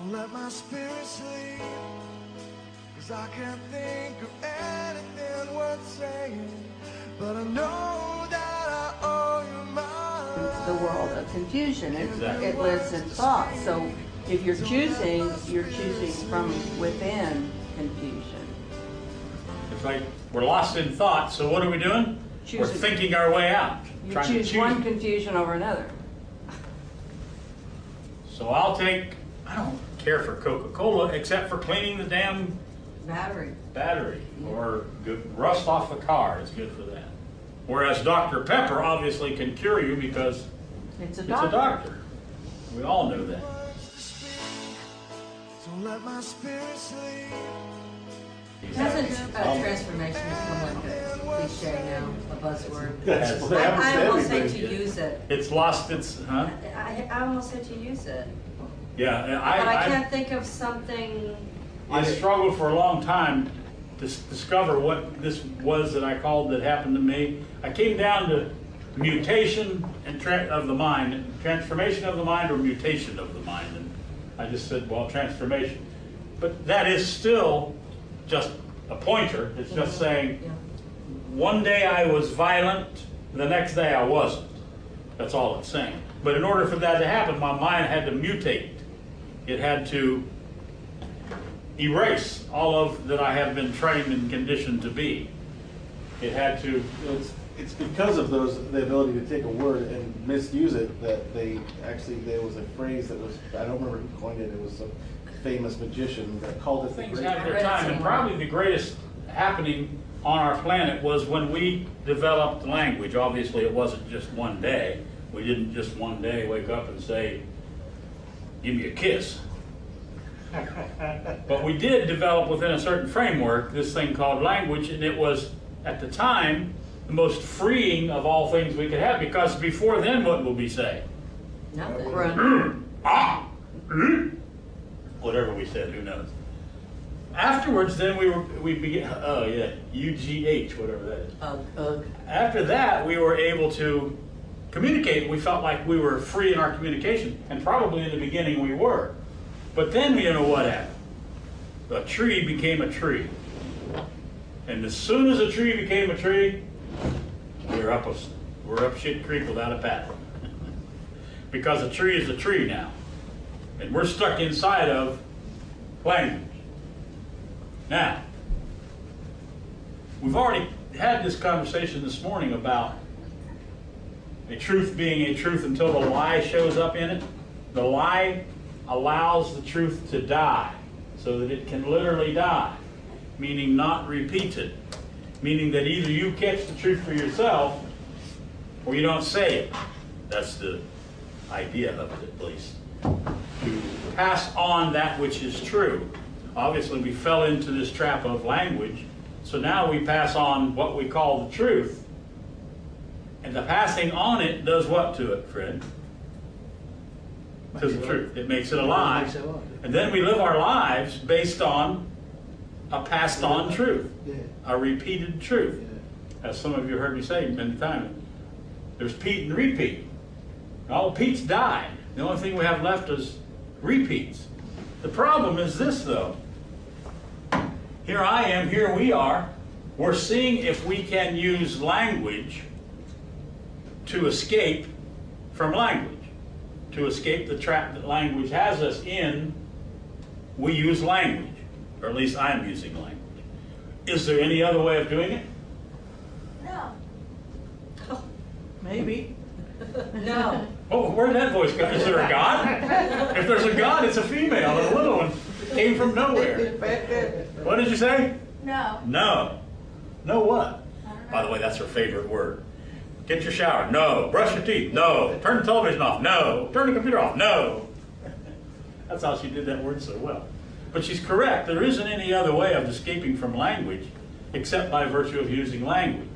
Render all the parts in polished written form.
Don't let my spirit sleep, 'cause I can't think of anything worth saying, but I know that I owe you my life. The world of confusion. It lives in thought. So if you're choosing from within confusion. It's like we're lost in thought, so what are we doing? We're thinking our way out. You choose one confusion over another. So I don't care for Coca-Cola except for cleaning the damn battery or rust off the car. It's good for that. Whereas Dr. Pepper obviously can cure you because it's a doctor. We all know that. Don't let my spirit sleep. Hasn't transformation become like a cliche now, a buzzword? That's what I almost hate to use it. It's lost its, huh? I almost hate to use it. Yeah, but I can't think of something. I struggled for a long time to discover what this was that I called that happened to me. I came down to mutation and of the mind, transformation of the mind or mutation of the mind. And I just said, well, transformation. But that is still just a pointer. It's just saying, one day I was violent, the next day I wasn't. That's all it's saying. But in order for that to happen, my mind had to mutate. It had to erase all of that I have been trained and conditioned to be. It had to... It's because of the ability to take a word and misuse it that there was a phrase that was, I don't remember who coined it, it was a famous magician that called it things have their time, and probably the greatest happening on our planet was when we developed language. Obviously it wasn't just one day. We didn't just one day wake up and say, give me a kiss. But we did develop within a certain framework this thing called language, and it was at the time the most freeing of all things we could have, because before then what would we say? Nothing. Whatever we said, who knows? Afterwards, then we began. Oh yeah, UGH, whatever that is. After that, we were able to communicate. We felt like we were free in our communication, and probably in the beginning we were. But then you know what happened? A tree became a tree, and as soon as a tree became a tree, we're up shit creek without a paddle. Because a tree is a tree now. And we're stuck inside of language. Now, we've already had this conversation this morning about a truth being a truth until the lie shows up in it. The lie allows the truth to die so that it can literally die, meaning not repeated, meaning that either you catch the truth for yourself or you don't say it. That's the idea of it, at least. To pass on that which is true. Obviously, we fell into this trap of language, so now we pass on what we call the truth. And the passing on it does what to it, Fred? To the truth. It makes it alive. And then we live our lives based on a passed on truth, a repeated truth. As some of you heard me say many times, there's Pete and repeat. All Pete's died. The only thing we have left is repeats. The problem is this, though. Here I am, here we are. We're seeing if we can use language to escape from language. To escape the trap that language has us in, we use language. Or at least I'm using language. Is there any other way of doing it? No. Maybe. No. Oh, where'd that voice come? Is there a God? If there's a God, it's a female. The little one came from nowhere. What did you say? No. No. No what? By the way, that's her favorite word. Get your shower. No. Brush your teeth. No. Turn the television off. No. Turn the computer off. No. That's how she did that word so well. But she's correct. There isn't any other way of escaping from language except by virtue of using language.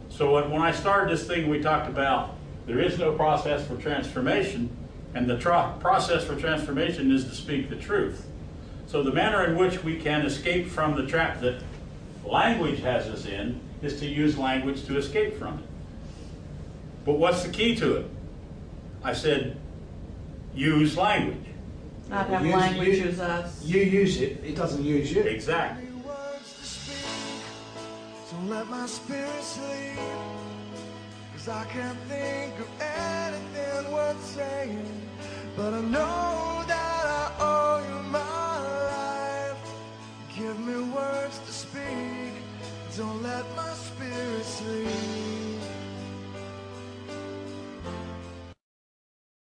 So when I started this thing, we talked about there is no process for transformation, and the process for transformation is to speak the truth. So the manner in which we can escape from the trap that language has us in is to use language to escape from it. But what's the key to it? I said, use language. Not have You use- language you- as us. You use it, it doesn't use you. Exactly. Words to speak, so let my spirit sleep. 'Cause I can't think of anything worth saying, but I know that I owe you my life. Give me words to speak, don't let my spirit sleep.